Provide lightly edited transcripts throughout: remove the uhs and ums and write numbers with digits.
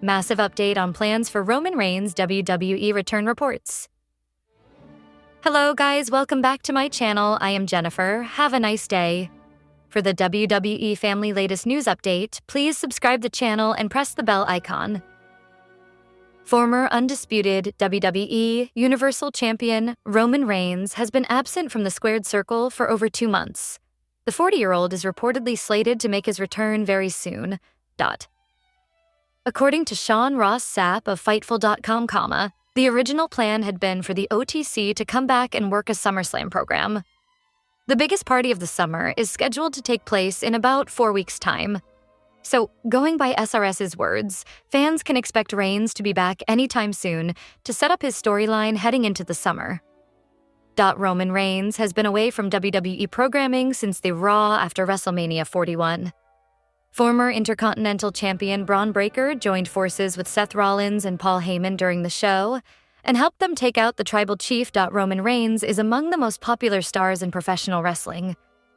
massive update on plans for Roman Reigns WWE return reports. Hello guys, welcome back to my channel. I am Jennifer. Have a nice day. For the WWE family latest news update, please subscribe the channel and press the bell icon. Former undisputed WWE Universal Champion Roman Reigns has been absent from the squared circle for over 2 months. The 40-year-old is reportedly slated to make his return very soon. According to Sean Ross Sapp of Fightful.com, the original plan had been for the OTC to come back and work a SummerSlam program. The biggest party of the summer is scheduled to take place in about 4 weeks' time. So, going by SRS's words, fans can expect Reigns to be back anytime soon to set up his storyline heading into the summer. Roman Reigns has been away from WWE programming since the Raw after WrestleMania 41. Former Intercontinental Champion Braun Breaker joined forces with Seth Rollins and Paul Heyman during the show and helped them take out the tribal chief. Roman Reigns is among the most popular stars in professional wrestling.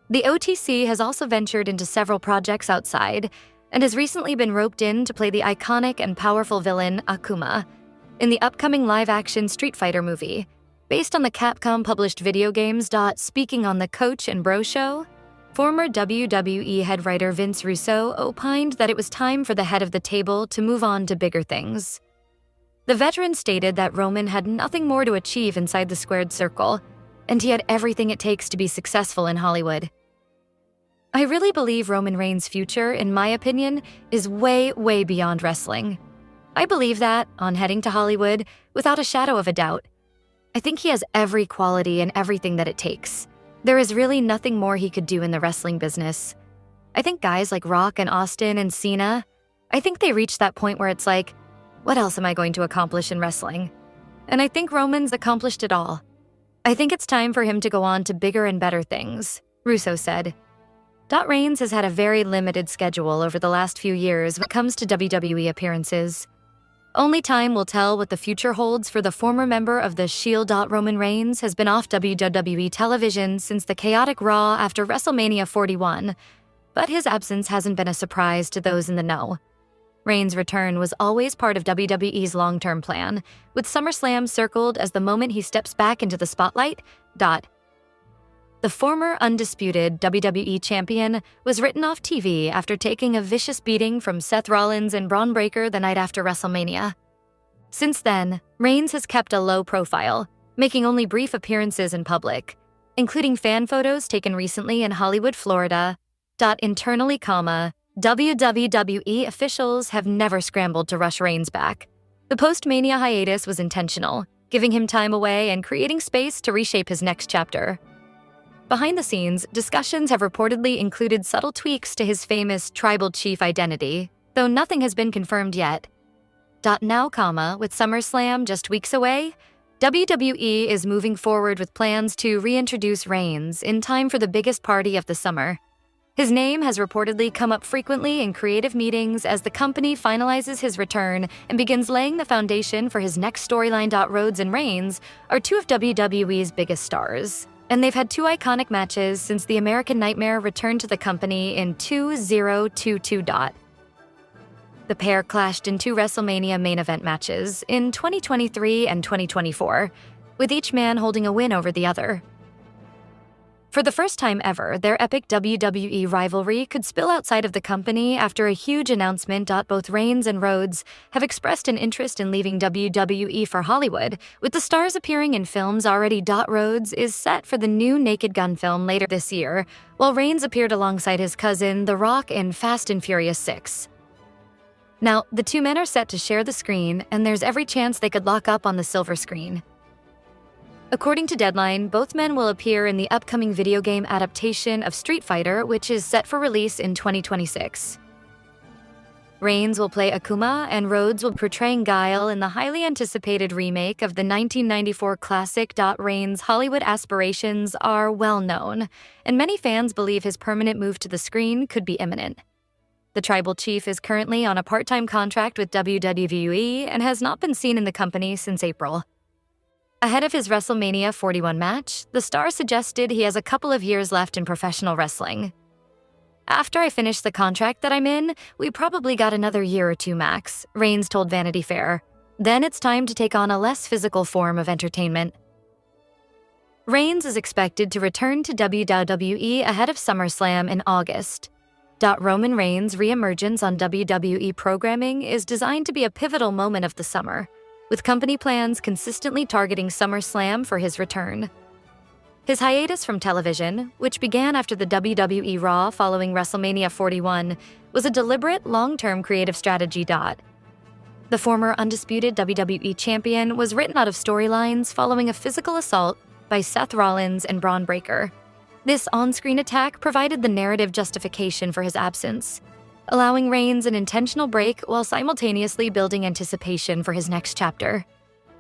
The OTC has also ventured into several projects outside and has recently been roped in to play the iconic and powerful villain Akuma in the upcoming live-action Street Fighter movie, based on the Capcom-published video games. Speaking on the Coach and Bro Show, former WWE head writer Vince Russo opined that it was time for the head of the table to move on to bigger things. The veteran stated that Roman had nothing more to achieve inside the squared circle, and he had everything it takes to be successful in Hollywood. I really believe Roman Reigns' future, in my opinion, is way, way beyond wrestling. I believe that, on heading to Hollywood, without a shadow of a doubt. I think he has every quality and everything that it takes. There is really nothing more he could do in the wrestling business. I think guys like Rock and Austin and Cena, I think they reached that point where it's like, what else am I going to accomplish in wrestling? And I think Roman's accomplished it all. I think it's time for him to go on to bigger and better things, Russo said. Reigns has had a very limited schedule over the last few years when it comes to WWE appearances. Only time will tell what the future holds for the former member of the Shield. Roman Reigns has been off WWE television since the chaotic Raw after WrestleMania 41, but his absence hasn't been a surprise to those in the know. Reigns' return was always part of WWE's long-term plan, with SummerSlam circled as the moment he steps back into the spotlight. The former undisputed WWE champion was written off TV after taking a vicious beating from Seth Rollins and Braun Breaker the night after WrestleMania. Since then, Reigns has kept a low profile, making only brief appearances in public, including fan photos taken recently in Hollywood, Florida. Internally, WWE officials have never scrambled to rush Reigns back. The post-Mania hiatus was intentional, giving him time away and creating space to reshape his next chapter. Behind the scenes, discussions have reportedly included subtle tweaks to his famous tribal chief identity, though nothing has been confirmed yet. Now, with SummerSlam just weeks away, WWE is moving forward with plans to reintroduce Reigns in time for the biggest party of the summer. His name has reportedly come up frequently in creative meetings as the company finalizes his return and begins laying the foundation for his next storyline. Rhodes and Reigns are two of WWE's biggest stars, and they've had 2 iconic matches since the American Nightmare returned to the company in 2022. The pair clashed in 2 WrestleMania main event matches in 2023 and 2024, with each man holding a win over the other. For the first time ever, their epic WWE rivalry could spill outside of the company after a huge announcement. Both Reigns and Rhodes have expressed an interest in leaving WWE for Hollywood, with the stars appearing in films already. Rhodes is set for the new Naked Gun film later this year, while Reigns appeared alongside his cousin, The Rock, in Fast and Furious 6. Now, the 2 men are set to share the screen, and there's every chance they could lock up on the silver screen. According to Deadline, both men will appear in the upcoming video game adaptation of Street Fighter, which is set for release in 2026. Reigns will play Akuma, and Rhodes will portray Guile in the highly anticipated remake of the 1994 classic. Reigns' Hollywood aspirations are well known, and many fans believe his permanent move to the screen could be imminent. The tribal chief is currently on a part-time contract with WWE and has not been seen in the company since April. Ahead of his WrestleMania 41 match, the star suggested he has a couple of years left in professional wrestling. "After I finish the contract that I'm in, we probably got another year or two max," Reigns told Vanity Fair. "Then it's time to take on a less physical form of entertainment." Reigns is expected to return to WWE ahead of SummerSlam in August. Roman Reigns' reemergence on WWE programming is designed to be a pivotal moment of the summer, with company plans consistently targeting SummerSlam for his return. His hiatus from television, which began after the WWE Raw following WrestleMania 41, was a deliberate, long-term creative strategy. The former undisputed WWE champion was written out of storylines following a physical assault by Seth Rollins and Braun Breaker. This on-screen attack provided the narrative justification for his absence, allowing Reigns an intentional break while simultaneously building anticipation for his next chapter.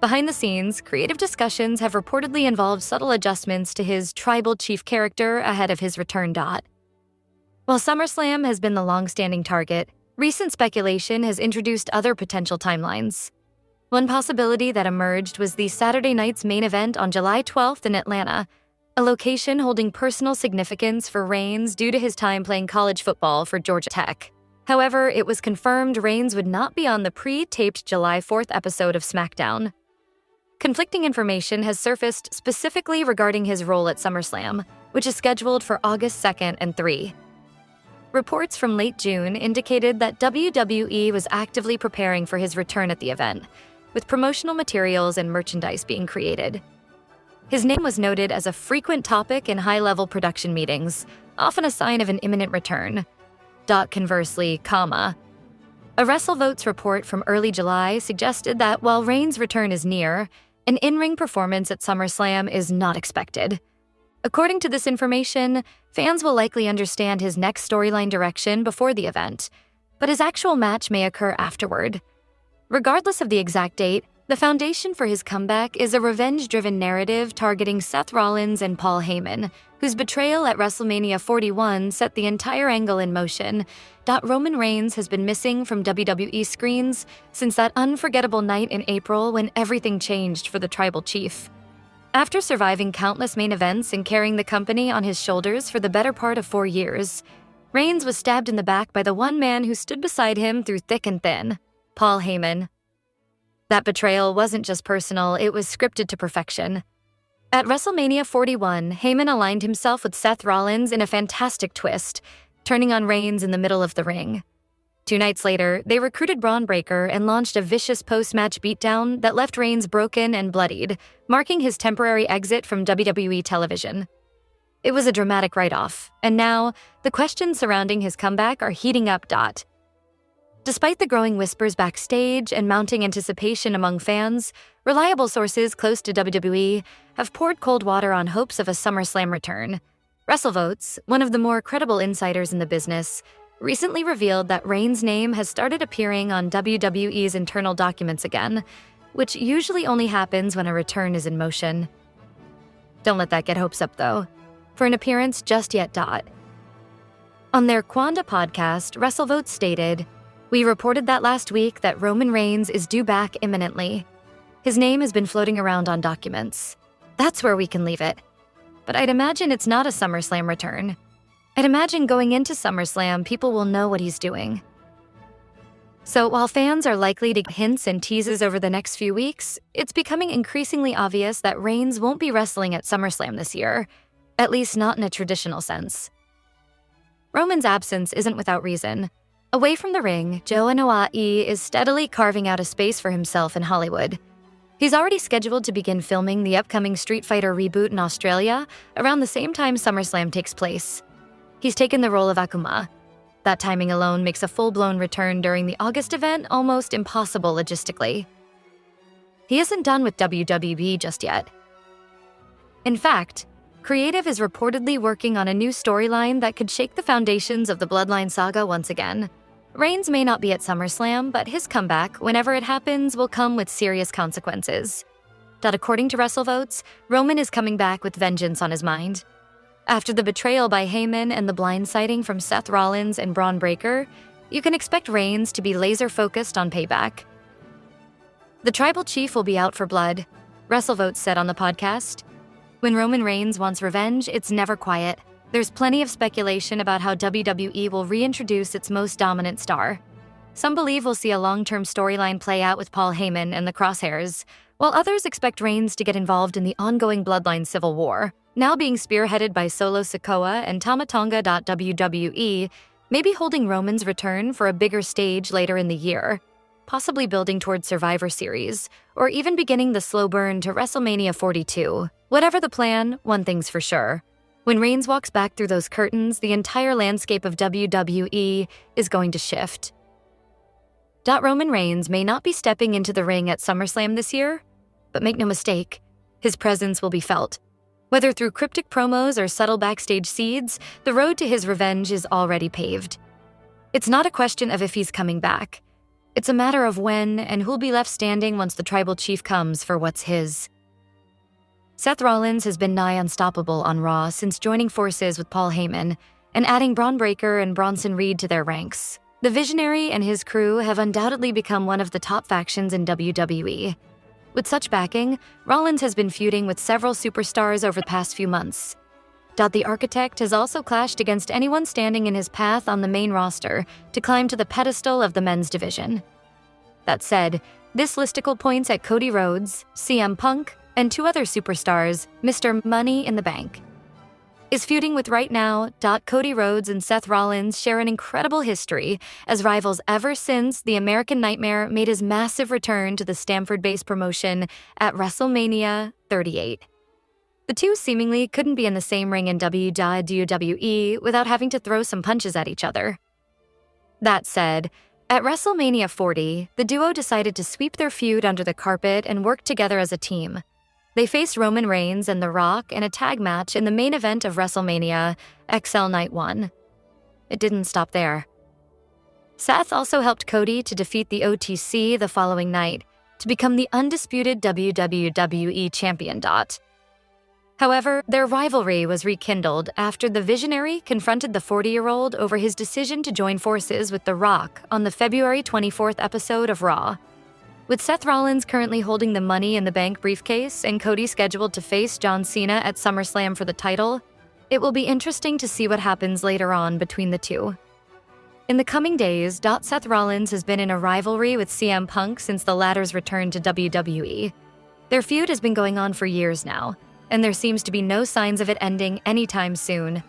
Behind the scenes, creative discussions have reportedly involved subtle adjustments to his tribal chief character ahead of his return. While SummerSlam has been the long-standing target, recent speculation has introduced other potential timelines. One possibility that emerged was the Saturday night's main event on July 12th in Atlanta, a location holding personal significance for Reigns due to his time playing college football for Georgia Tech. However, it was confirmed Reigns would not be on the pre-taped July 4th episode of SmackDown. Conflicting information has surfaced specifically regarding his role at SummerSlam, which is scheduled for August 2nd and 3. Reports from late June indicated that WWE was actively preparing for his return at the event, with promotional materials and merchandise being created. His name was noted as a frequent topic in high-level production meetings, often a sign of an imminent return. Conversely, a WrestleVotes report from early July suggested that while Reigns' return is near, an in-ring performance at SummerSlam is not expected. According to this information, fans will likely understand his next storyline direction before the event, but his actual match may occur afterward. Regardless of the exact date, the foundation for his comeback is a revenge-driven narrative targeting Seth Rollins and Paul Heyman, whose betrayal at WrestleMania 41 set the entire angle in motion. Roman Reigns has been missing from WWE screens since that unforgettable night in April when everything changed for the tribal chief. After surviving countless main events and carrying the company on his shoulders for the better part of 4 years, Reigns was stabbed in the back by the one man who stood beside him through thick and thin, Paul Heyman. That betrayal wasn't just personal, it was scripted to perfection. At WrestleMania 41, Heyman aligned himself with Seth Rollins in a fantastic twist, turning on Reigns in the middle of the ring. 2 nights later, they recruited Braun Breaker and launched a vicious post-match beatdown that left Reigns broken and bloodied, marking his temporary exit from WWE television. It was a dramatic write-off, and now, the questions surrounding his comeback are heating up. Despite the growing whispers backstage and mounting anticipation among fans, reliable sources close to WWE have poured cold water on hopes of a SummerSlam return. WrestleVotes, one of the more credible insiders in the business, recently revealed that Reigns' name has started appearing on WWE's internal documents again, which usually only happens when a return is in motion. Don't let that get hopes up, though, for an appearance just yet. On their Quanda podcast, WrestleVotes stated, "We reported that last week that Roman Reigns is due back imminently. His name has been floating around on documents. That's where we can leave it. But I'd imagine it's not a SummerSlam return. I'd imagine going into SummerSlam, people will know what he's doing." So while fans are likely to get hints and teases over the next few weeks, it's becoming increasingly obvious that Reigns won't be wrestling at SummerSlam this year, at least not in a traditional sense. Roman's absence isn't without reason. Away from the ring, anoa'i is steadily carving out a space for himself in Hollywood. He's already scheduled to begin filming the upcoming Street Fighter reboot in Australia around the same time SummerSlam takes place. He's taken the role of Akuma. That timing alone makes a full-blown return during the August event almost impossible logistically. He isn't done with WWE just yet. In fact, creative is reportedly working on a new storyline that could shake the foundations of the Bloodline saga once again. Reigns may not be at SummerSlam, but his comeback, whenever it happens, will come with serious consequences. According to WrestleVotes, Roman is coming back with vengeance on his mind. After the betrayal by Heyman and the blindsiding from Seth Rollins and Braun Breaker, you can expect Reigns to be laser-focused on payback. The tribal chief will be out for blood, WrestleVotes said on the podcast. When Roman Reigns wants revenge, it's never quiet. There's plenty of speculation about how WWE will reintroduce its most dominant star. Some believe we'll see a long-term storyline play out with Paul Heyman and the Crosshairs, while others expect Reigns to get involved in the ongoing Bloodline Civil War, now being spearheaded by Solo Sikoa and Tamatonga.WWE, maybe holding Roman's return for a bigger stage later in the year, possibly building towards Survivor Series, or even beginning the slow burn to WrestleMania 42. Whatever the plan, one thing's for sure. When Reigns walks back through those curtains, the entire landscape of WWE is going to shift. Roman Reigns may not be stepping into the ring at SummerSlam this year, but make no mistake, his presence will be felt. Whether through cryptic promos or subtle backstage seeds, the road to his revenge is already paved. It's not a question of if he's coming back. It's a matter of when and who'll be left standing once the tribal chief comes for what's his. Seth Rollins has been nigh unstoppable on Raw since joining forces with Paul Heyman and adding Braun Breaker and Bronson Reed to their ranks. The Visionary and his crew have undoubtedly become one of the top factions in WWE. With such backing, Rollins has been feuding with several superstars over the past few months. The Architect has also clashed against anyone standing in his path on the main roster to climb to the pedestal of the men's division. That said, this listicle points at Cody Rhodes, CM Punk, and two other superstars, Mr. Money in the Bank. Is feuding with right now. Cody Rhodes and Seth Rollins share an incredible history as rivals ever since the American Nightmare made his massive return to the Stamford-based promotion at WrestleMania 38. The two seemingly couldn't be in the same ring in WWE without having to throw some punches at each other. That said, at WrestleMania 40, the duo decided to sweep their feud under the carpet and work together as a team. They faced Roman Reigns and The Rock in a tag match in the main event of WrestleMania XL Night 1. It didn't stop there. Seth also helped Cody to defeat the OTC the following night to become the undisputed WWE champion. However, their rivalry was rekindled after the Visionary confronted the 40-year-old over his decision to join forces with The Rock on the February 24th episode of Raw. With Seth Rollins currently holding the Money in the Bank briefcase and Cody scheduled to face John Cena at SummerSlam for the title, it will be interesting to see what happens later on between the two. In the coming days, Seth Rollins has been in a rivalry with CM Punk since the latter's return to WWE. Their feud has been going on for years now, and there seems to be no signs of it ending anytime soon.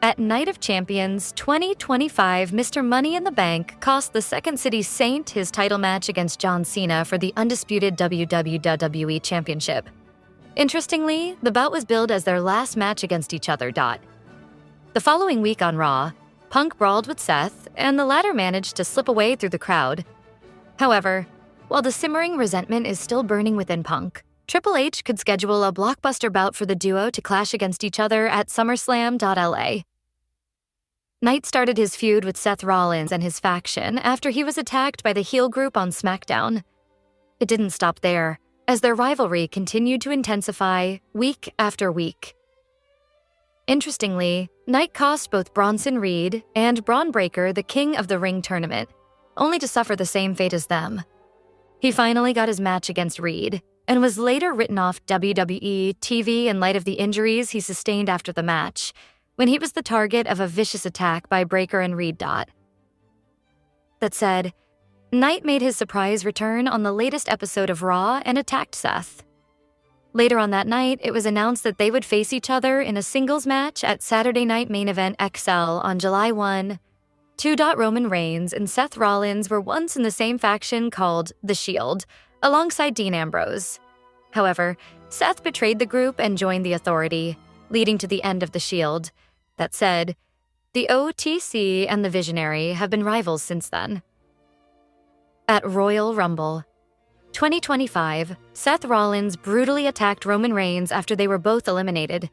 At Night of Champions 2025, Mr. Money in the Bank cost the Second City Saint his title match against John Cena for the undisputed WWE Championship. Interestingly, the bout was billed as their last match against each other. The following week on Raw, Punk brawled with Seth, and the latter managed to slip away through the crowd. However, while the simmering resentment is still burning within Punk, Triple H could schedule a blockbuster bout for the duo to clash against each other at SummerSlam.LA. Knight started his feud with Seth Rollins and his faction after he was attacked by the heel group on SmackDown. It didn't stop there, as their rivalry continued to intensify week after week. Interestingly, Knight cost both Bronson Reed and Braun Breaker the King of the Ring tournament, only to suffer the same fate as them. He finally got his match against Reed, and was later written off WWE TV in light of the injuries he sustained after the match, when he was the target of a vicious attack by Breaker and Reed. That said, Knight made his surprise return on the latest episode of Raw and attacked Seth. Later on that night, it was announced that they would face each other in a singles match at Saturday Night Main Event XL on July 1. Roman Reigns and Seth Rollins were once in the same faction called The Shield, alongside Dean Ambrose. However, Seth betrayed the group and joined the Authority, leading to the end of The Shield. That said, the OTC and the Visionary have been rivals since then. At Royal Rumble 2025, Seth Rollins brutally attacked Roman Reigns after they were both eliminated.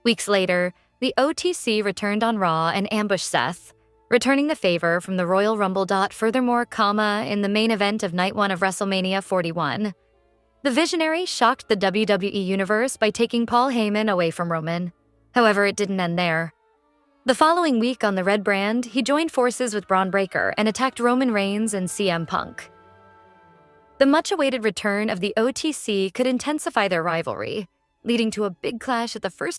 Weeks later, the OTC returned on Raw and ambushed Seth, returning the favor from the Royal Rumble. Furthermore, in the main event of Night 1 of WrestleMania 41. The Visionary shocked the WWE Universe by taking Paul Heyman away from Roman. However, it didn't end there. The following week on the Red Brand, he joined forces with Braun Breaker and attacked Roman Reigns and CM Punk. The much-awaited return of the OTC could intensify their rivalry, leading to a big clash at the first